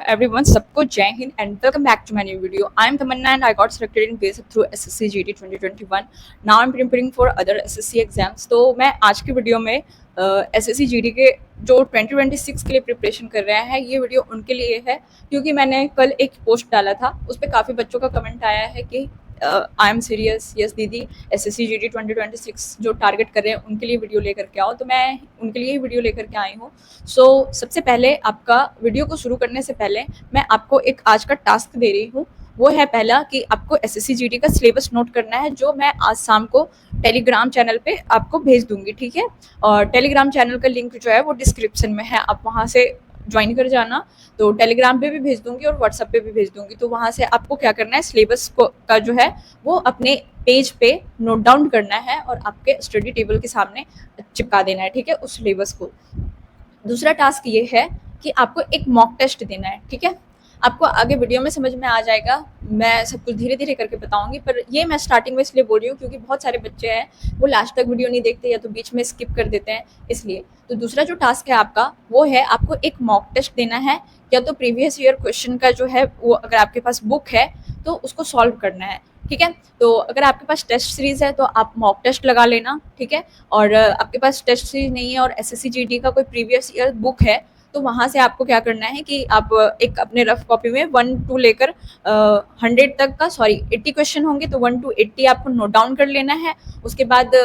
everyone, सबको जय Hind and welcome back to my new video. I am Tamanna and I got selected in BSF through SSC GT 2021. Now I'm preparing for other SSC exams. तो मैं आज की video में SSC GT के जो 2026 के लिए प्रिपरेशन कर रहे हैं, ये वीडियो उनके लिए है क्योंकि मैंने कल एक पोस्ट डाला था, उस पर काफ़ी बच्चों का कमेंट आया है कि आई एम सीरियस, यस दीदी, SSC GT 2026 जो टारगेट कर रहे हैं उनके लिए वीडियो लेकर के आओ। तो मैं उनके लिए ही वीडियो लेकर के आई हूँ। सबसे पहले आपका वीडियो को शुरू करने से पहले मैं आपको एक आज का टास्क दे रही हूँ। वो है पहला कि आपको SSC GT का सिलेबस नोट करना है, जो मैं आज शाम को टेलीग्राम चैनल पे आपको भेज दूंगी, ठीक है। और टेलीग्राम चैनल का लिंक जो है वो डिस्क्रिप्शन में है, आप वहाँ से ज्वाइन कर जाना। तो टेलीग्राम पे भी भेज दूंगी और व्हाट्सएप पे भी भेज दूंगी। तो वहाँ से आपको क्या करना है, सिलेबस को का जो है वो अपने पेज पे नोट डाउन करना है और आपके स्टडी टेबल के सामने चिपका देना है, ठीक है, उस सिलेबस को। दूसरा टास्क ये है कि आपको एक मॉक टेस्ट देना है, ठीक है। आपको आगे वीडियो में समझ में आ जाएगा, मैं सब कुछ धीरे धीरे करके बताऊंगी, पर ये मैं स्टार्टिंग में इसलिए बोल रही हूँ क्योंकि बहुत सारे बच्चे हैं वो लास्ट तक वीडियो नहीं देखते या तो बीच में स्किप कर देते हैं, इसलिए। तो दूसरा जो टास्क है आपका वो है आपको एक मॉक टेस्ट देना है, या तो प्रीवियस ईयर क्वेश्चन का जो है वो अगर आपके पास बुक है तो उसको सॉल्व करना है, ठीक है। तो अगर आपके पास टेस्ट सीरीज है तो आप मॉक टेस्ट लगा लेना, ठीक है। और आपके पास टेस्ट सीरीज नहीं है और SSC GT का कोई प्रीवियस ईयर बुक है तो वहाँ से आपको क्या करना है कि आप एक अपने रफ कॉपी में 1 to लेकर 100 तक का 80 क्वेश्चन होंगे तो 1 to 80 आपको नोट डाउन कर लेना है। उसके बाद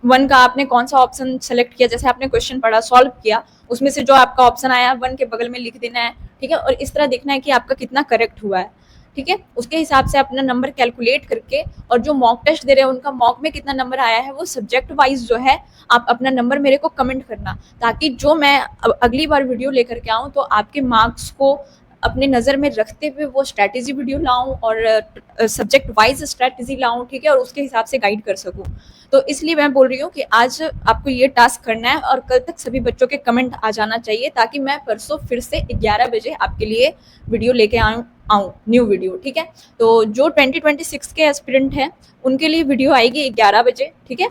1 का आपने कौन सा ऑप्शन सेलेक्ट किया, जैसे आपने क्वेश्चन पढ़ा, सॉल्व किया, उसमें से जो आपका ऑप्शन आया 1 के बगल में लिख देना है, ठीक है। और इस तरह देखना है कि आपका कितना करेक्ट हुआ है, ठीक है। उसके हिसाब से अपना नंबर कैलकुलेट करके, और जो मॉक टेस्ट दे रहे हैं उनका मॉक में कितना नंबर आया है वो सब्जेक्ट वाइज जो है आप अपना नंबर मेरे को कमेंट करना, ताकि जो मैं अगली बार वीडियो लेकर के आऊँ तो आपके मार्क्स को अपने नज़र में रखते हुए वो स्ट्रैटेजी वीडियो लाऊं और सब्जेक्ट वाइज स्ट्रैटेजी लाऊं, ठीक है, और उसके हिसाब से गाइड कर सकूं। तो इसलिए मैं बोल रही हूँ कि आज आपको ये टास्क करना है और कल तक सभी बच्चों के कमेंट आ जाना चाहिए, ताकि मैं परसों फिर से 11 बजे आपके लिए वीडियो लेके आऊँ न्यू वीडियो, ठीक है। तो जो 2026 के एस्पिरेंट हैं उनके लिए वीडियो आएगी 11 बजे, ठीक है,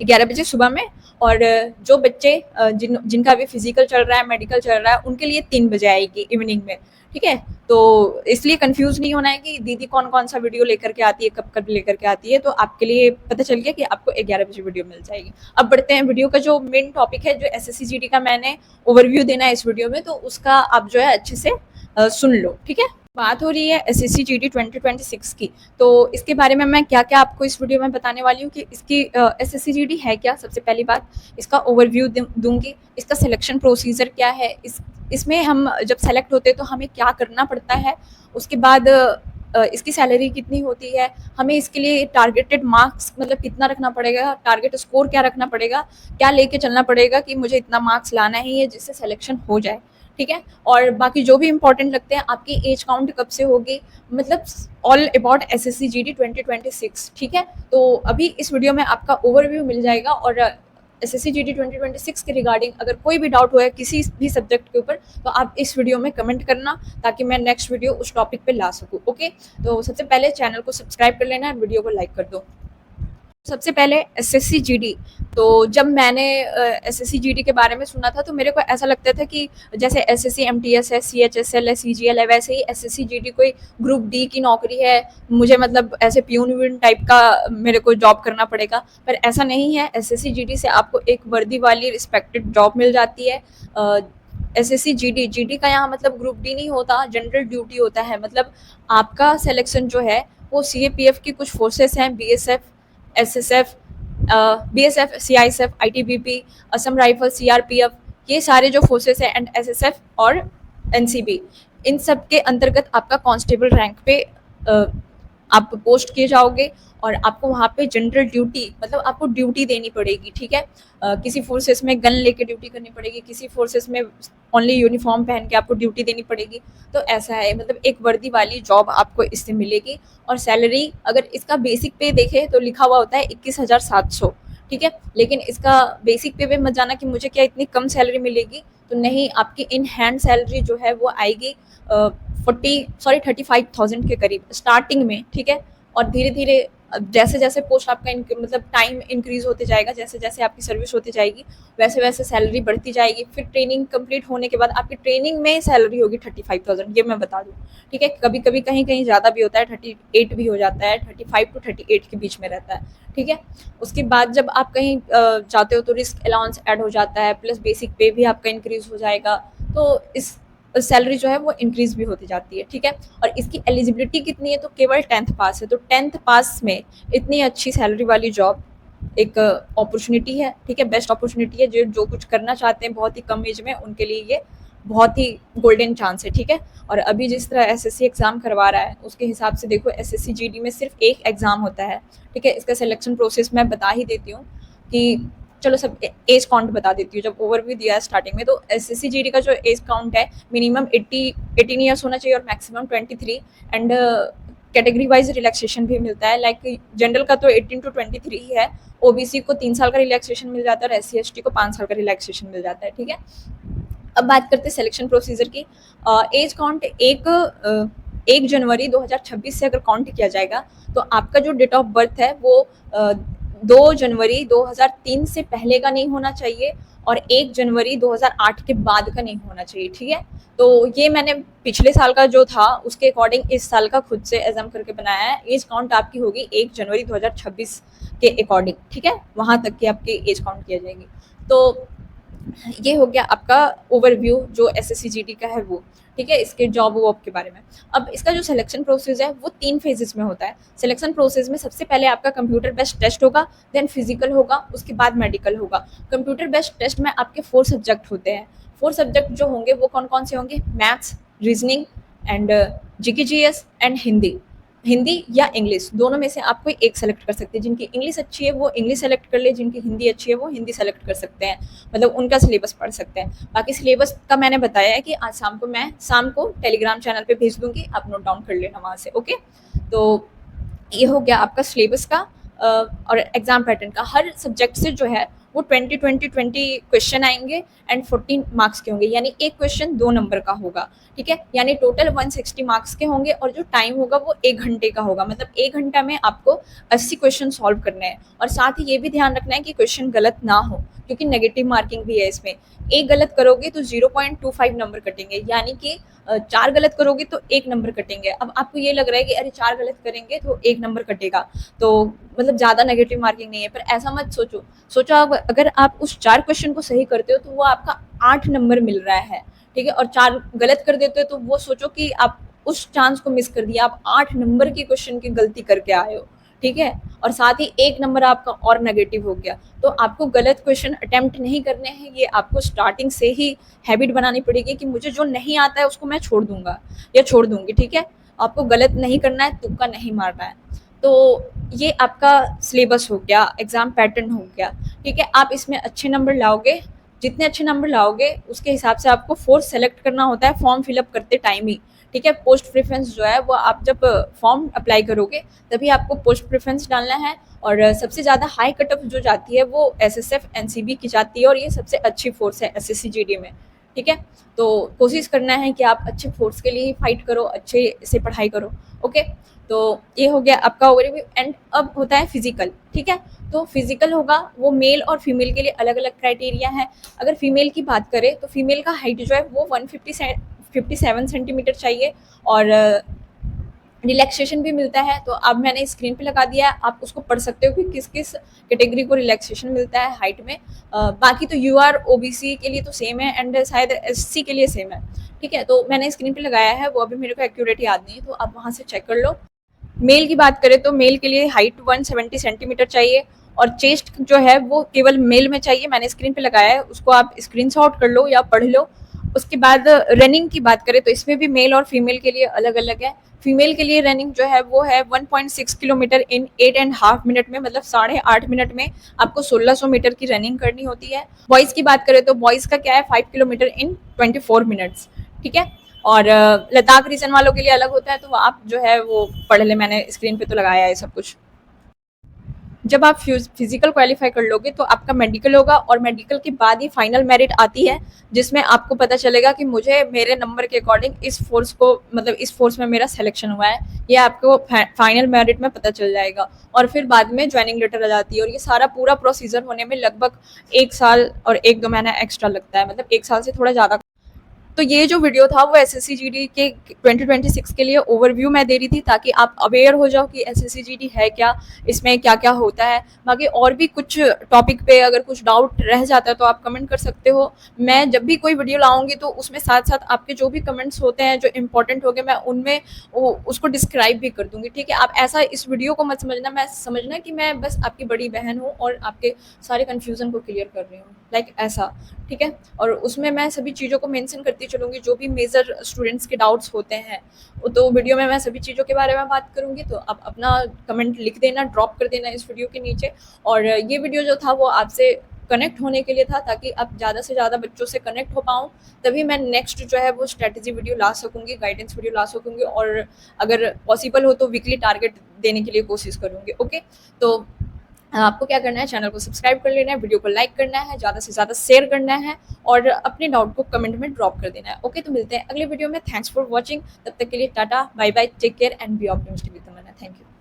11 बजे सुबह में। और जो बच्चे जिनका अभी फिजिकल चल रहा है, मेडिकल चल रहा है, उनके लिए 3 बजे आएगी इवनिंग में, ठीक है। तो इसलिए कंफ्यूज नहीं होना है कि दीदी कौन कौन सा वीडियो लेकर के आती है, कब कब लेकर के आती है। तो आपके लिए पता चल गया कि आपको 11 बजे वीडियो मिल जाएगी। अब बढ़ते हैं वीडियो का जो मेन टॉपिक है, जो SSC GT का मैंने ओवरव्यू देना है इस वीडियो में, तो उसका आप जो है अच्छे से सुन लो, ठीक है। बात हो रही है SSC GT 2026 की, तो इसके बारे में मैं क्या क्या आपको इस वीडियो में बताने वाली हूँ कि इसकी SSC GT है क्या। सबसे पहली बात, इसका ओवरव्यू दूंगी, इसका सिलेक्शन प्रोसीजर क्या है, इसमें हम जब सेलेक्ट होते हैं तो हमें क्या करना पड़ता है, उसके बाद इसकी सैलरी कितनी होती है, हमें इसके लिए टारगेटेड मार्क्स मतलब कितना रखना पड़ेगा, टारगेट स्कोर क्या रखना पड़ेगा, क्या लेके चलना पड़ेगा कि मुझे इतना मार्क्स लाना ही है जिससे सिलेक्शन हो जाए, ठीक है। और बाकी जो भी इंपॉर्टेंट लगते हैं, आपकी एज काउंट कब से होगी, मतलब ऑल अबाउट SSC GT 2026, ठीक है। तो अभी इस वीडियो में आपका ओवरव्यू मिल जाएगा, और SSC GT 2026 के रिगार्डिंग अगर कोई भी डाउट हुआ किसी भी सब्जेक्ट के ऊपर तो आप इस वीडियो में कमेंट करना, ताकि मैं नेक्स्ट वीडियो उस टॉपिक पे ला सकूँ, ओके। तो सबसे पहले चैनल को सब्सक्राइब कर लेना, वीडियो को लाइक कर दो। सबसे पहले SSC GT, तो जब मैंने SSC GT के बारे में सुना था तो मेरे को ऐसा लगता था कि जैसे SSC MTS है, CHSL है, CGL है, वैसे ही SSC GT कोई ग्रुप D की नौकरी है, मुझे मतलब ऐसे प्यून टाइप का मेरे को जॉब करना पड़ेगा, पर ऐसा नहीं है। SSC GT से आपको एक वर्दी वाली रिस्पेक्टेड जॉब मिल जाती है। SSC GT का यहाँ मतलब ग्रुप D नहीं होता, जनरल ड्यूटी होता है। मतलब आपका सिलेक्शन जो है वो CAPF की कुछ फोर्सेस हैं, BSF, SSF, BSF, CISF, ITBP, Assam rifle, CRPF, ये सारे जो फोर्सेस हैं, एंड SSF और NCB, इन सब के अंतर्गत आपका कांस्टेबल रैंक पे आप पोस्ट किए जाओगे, और आपको वहाँ पे जनरल ड्यूटी मतलब आपको ड्यूटी देनी पड़ेगी, ठीक है। किसी फोर्सेस में गन लेके ड्यूटी करनी पड़ेगी, किसी फोर्सेस में ओनली यूनिफॉर्म पहन के आपको ड्यूटी देनी पड़ेगी। तो ऐसा है, मतलब एक वर्दी वाली जॉब आपको इससे मिलेगी। और सैलरी अगर इसका बेसिक पे देखे तो लिखा हुआ होता है 21,700, ठीक है। लेकिन इसका बेसिक पे मत जाना कि मुझे क्या इतनी कम सैलरी मिलेगी, तो नहीं, आपकी इन हैंड सैलरी जो है वो आएगी 35,000 के करीब स्टार्टिंग में, ठीक है। और धीरे धीरे जैसे जैसे पोस्ट आपका मतलब टाइम इंक्रीज होते जाएगा, जैसे जैसे आपकी सर्विस होती जाएगी वैसे वैसे सैलरी बढ़ती जाएगी। फिर ट्रेनिंग कंप्लीट होने के बाद आपकी ट्रेनिंग में सैलरी होगी 35,000, ये मैं बता दूँ। ठीक है, कभी कभी कहीं कहीं ज़्यादा भी होता है, 38 भी हो जाता है, 35 टू 38 के बीच में रहता है। ठीक है, उसके बाद जब आप कहीं जाते हो तो रिस्क अलाउंस ऐड हो जाता है, प्लस बेसिक पे भी आपका इंक्रीज हो जाएगा। तो इस सैलरी जो है वो इंक्रीज भी होती जाती है। ठीक है, और इसकी एलिजिबिलिटी कितनी है, तो केवल 10th पास है। तो 10th पास में इतनी अच्छी सैलरी वाली जॉब एक अपॉर्चुनिटी है। ठीक है, बेस्ट अपॉर्चुनिटी है। जो जो कुछ करना चाहते हैं बहुत ही कम एज में, उनके लिए ये बहुत ही गोल्डन चांस है। ठीक है, और अभी जिस तरह एसएससी एग्जाम करवा रहा है उसके हिसाब से देखो, एसएससी जीडी में सिर्फ एक एग्जाम होता है। ठीक है, इसका सिलेक्शन प्रोसेस मैं बता ही देती हूँ कि चलो सब एज काउंट बता देती हूँ। जब ओवरव्यू दिया है स्टार्टिंग में, तो एसएससी जीडी का जो एज काउंट है मिनिमम 18 ईयर्स होना चाहिए और maximum 23। And category wise relaxation भी मिलता है। लाइक जनरल का तो 18 टू 23 ही है, ओबीसी को 3 साल का रिलैक्सेशन मिल जाता है और एससी एसटी को 5 साल का रिलैक्सेशन मिल जाता है। ठीक है, अब बात करते हैं सिलेक्शन प्रोसीजर की। एज काउंट 1 जनवरी 2026 से अगर काउंट किया जाएगा तो आपका जो डेट ऑफ बर्थ है वो 2 जनवरी 2003 से पहले का नहीं होना चाहिए और 1 जनवरी 2008 के बाद का नहीं होना चाहिए। ठीक है, तो ये मैंने पिछले साल का जो था उसके अकॉर्डिंग इस साल का खुद से एग्जाम करके बनाया है। एज काउंट आपकी होगी 1 जनवरी 2026 के अकॉर्डिंग। ठीक है, वहां तक की आपकी एज काउंट किया जाएगी। तो ये हो गया आपका ओवरव्यू जो एसएससी जीडी का है वो। ठीक है, इसके जॉब वॉब के बारे में। अब इसका जो सिलेक्शन प्रोसेस है वो 3 फेजेस में होता है। सिलेक्शन प्रोसेस में सबसे पहले आपका कंप्यूटर बेस्ड टेस्ट होगा, देन फिजिकल होगा, उसके बाद मेडिकल होगा। कंप्यूटर बेस्ड टेस्ट में आपके 4 सब्जेक्ट होते हैं। 4 सब्जेक्ट जो होंगे वो कौन कौन से होंगे, maths, reasoning and GK GS and Hindi. Hindi या इंग्लिश दोनों में से आप कोई एक सेलेक्ट कर सकते हैं। जिनकी इंग्लिश अच्छी है वो इंग्लिश सेलेक्ट कर ले, जिनकी हिंदी अच्छी है वो हिंदी सेलेक्ट कर सकते हैं, मतलब उनका सिलेबस पढ़ सकते हैं। बाकी सिलेबस का मैंने बताया है कि आज शाम को टेलीग्राम चैनल पे भेज दूंगी, आप नोट डाउन कर लेना वहाँ से। ओके, तो ये हो गया आपका सिलेबस का और एग्जाम पैटर्न का। हर सब्जेक्ट से जो है वो 20 क्वेश्चन आएंगे एंड 14 मार्क्स के होंगे, यानी एक क्वेश्चन 2 नंबर का होगा। ठीक है, यानी टोटल 160 मार्क्स के होंगे और जो टाइम होगा वो 1 घंटे का होगा। मतलब 1 घंटा में आपको 80 क्वेश्चन सॉल्व करने हैं। और साथ ही ये भी ध्यान रखना है कि क्वेश्चन गलत ना हो, क्योंकि नेगेटिव मार्किंग भी है इसमें। एक गलत करोगे तो 0.25 नंबर कटेंगे, यानी कि 4 गलत करोगे तो 1 नंबर कटेंगे। अब आपको ये लग रहा है कि अरे 4 गलत करेंगे तो 1 नंबर कटेगा, तो मतलब ज़्यादा नेगेटिव मार्किंग नहीं है। पर ऐसा मत सोचो। सोचो अगर आप उस 4 क्वेश्चन को सही करते हो तो वो आपका 8 नंबर मिल रहा है। ठीक है, और 4 गलत कर देते हो तो वो सोचो कि आप उस चांस को मिस कर दिया, आप 8 नंबर की क्वेश्चन की गलती करके आए हो। ठीक है, और साथ ही 1 नंबर आपका और नेगेटिव हो गया। तो आपको गलत क्वेश्चन अटेम्प्ट नहीं करने हैं, ये आपको स्टार्टिंग से ही हैबिट बनानी पड़ेगी कि मुझे जो नहीं आता है उसको मैं छोड़ दूंगा या छोड़ दूंगी। ठीक है, आपको गलत नहीं करना है, तुक्का नहीं मारना है। तो ये आपका सिलेबस हो गया, एग्जाम पैटर्न हो गया। ठीक है, आप इसमें अच्छे नंबर लाओगे, जितने अच्छे नंबर लाओगे उसके हिसाब से आपको फोर्स सेलेक्ट करना होता है फॉर्म फिलअप करते टाइम ही। ठीक है, पोस्ट प्रेफरेंस जो है वो आप जब फॉर्म अप्लाई करोगे तभी आपको पोस्ट प्रेफरेंस डालना है। और सबसे ज़्यादा हाई कट ऑफ जो जाती है वो एसएसएफ एनसीबी की जाती है और ये सबसे अच्छी फोर्स है एसएससी जीडी में। ठीक है, तो कोशिश करना है कि आप अच्छे फोर्स के लिए ही फाइट करो, अच्छे से पढ़ाई करो। ओके, तो ये हो गया आपका ओवरव्यू। एंड अब होता है फिजिकल। ठीक है, तो फिजिकल होगा वो मेल और फीमेल के लिए अलग अलग क्राइटेरिया है। अगर फीमेल की बात करें तो फीमेल का हाइट जो है वो 157 सेंटीमीटर चाहिए और रिलैक्सेशन भी मिलता है। तो अब मैंने स्क्रीन पे लगा दिया है, आप उसको पढ़ सकते हो कि किस किस कैटेगरी को रिलैक्सेशन मिलता है हाइट में। बाकी तो यूआर ओबीसी के लिए तो सेम है एंड शायद एससी के लिए सेम है। ठीक है, तो मैंने स्क्रीन पे लगाया है, वो अभी मेरे को एक्यूरेट याद नहीं है, तो आप वहाँ से चेक कर लो। मेल की बात करें तो मेल के लिए हाइट 170 सेंटीमीटर चाहिए और चेस्ट जो है वो केवल मेल में चाहिए। मैंने स्क्रीन पे लगाया है, उसको आप स्क्रीनशॉट कर लो या पढ़ लो। उसके बाद रनिंग की बात करें तो इसमें भी मेल और फीमेल के लिए अलग अलग है। फीमेल के लिए रनिंग जो है वो है 1.6 किलोमीटर इन 8.5 मिनट में, मतलब 8.5 मिनट में आपको 1600 मीटर की रनिंग करनी होती है। बॉयज़ की बात करें तो बॉयज़ का क्या है 5 किलोमीटर इन 24 मिनट्स। ठीक है, और लद्दाख रीजन वालों के लिए अलग होता है, तो आप जो है वो पढ़ ले, मैंने स्क्रीन पे तो लगाया है सब कुछ। जब आप फिजिकल क्वालिफाई कर लोगे तो आपका मेडिकल होगा, और मेडिकल के बाद ही फाइनल मेरिट आती है, जिसमें आपको पता चलेगा कि मुझे मेरे नंबर के अकॉर्डिंग इस फोर्स को, मतलब इस फोर्स में मेरा सिलेक्शन हुआ है। ये आपको फाइनल मेरिट में पता चल जाएगा, और फिर बाद में ज्वाइनिंग लेटर आ जाती है। और ये सारा पूरा प्रोसीजर होने में लगभग 1 साल और 1-2 महीना एक्स्ट्रा लगता है, मतलब 1 साल से थोड़ा ज़्यादा। तो ये जो वीडियो था वो एसएससी जीडी के 2026 के लिए ओवरव्यू मैं दे रही थी, ताकि आप अवेयर हो जाओ कि एसएससी जीडी है क्या, इसमें क्या क्या होता है। बाकी और भी कुछ टॉपिक पे अगर कुछ डाउट रह जाता है तो आप कमेंट कर सकते हो। मैं जब भी कोई वीडियो लाऊंगी तो उसमें साथ साथ आपके जो भी कमेंट्स होते हैं जो इंपॉर्टेंट हो गए, मैं उनमें उसको डिस्क्राइब भी कर दूंगी, ठीक है। आप ऐसा इस वीडियो को मत समझना, मैं समझना कि मैं बस आपकी बड़ी बहन हूँ और आपके सारे कन्फ्यूज़न को क्लियर कर रही हूँ, लाइक ऐसा, ठीक है। और उसमें मैं सभी चीज़ों को मेंशन करती चलूँगी, जो भी मेजर स्टूडेंट्स के डाउट्स होते हैं। तो वीडियो में मैं सभी चीज़ों के बारे में बात करूँगी, तो आप अपना कमेंट लिख देना, ड्रॉप कर देना इस वीडियो के नीचे। और ये वीडियो जो था वो आपसे कनेक्ट होने के लिए था, ताकि आप ज़्यादा से ज़्यादा बच्चों से कनेक्ट हो पाऊँ, तभी मैं नेक्स्ट जो है वो स्ट्रैटेजी वीडियो ला सकूँगी, गाइडेंस वीडियो ला सकूँगी, और अगर पॉसिबल हो तो वीकली टारगेट देने के लिए कोशिश करूँगी। ओके, तो आपको क्या करना है, चैनल को सब्सक्राइब कर लेना है, वीडियो को लाइक करना है, ज़्यादा से ज़्यादा शेयर करना है, और अपने डाउट को कमेंट में ड्रॉप कर देना है। ओके, तो मिलते हैं अगले वीडियो में। Thanks for watching. तब तक के लिए tata, bye bye, take care and be optimistic with Tamanna. Thank you.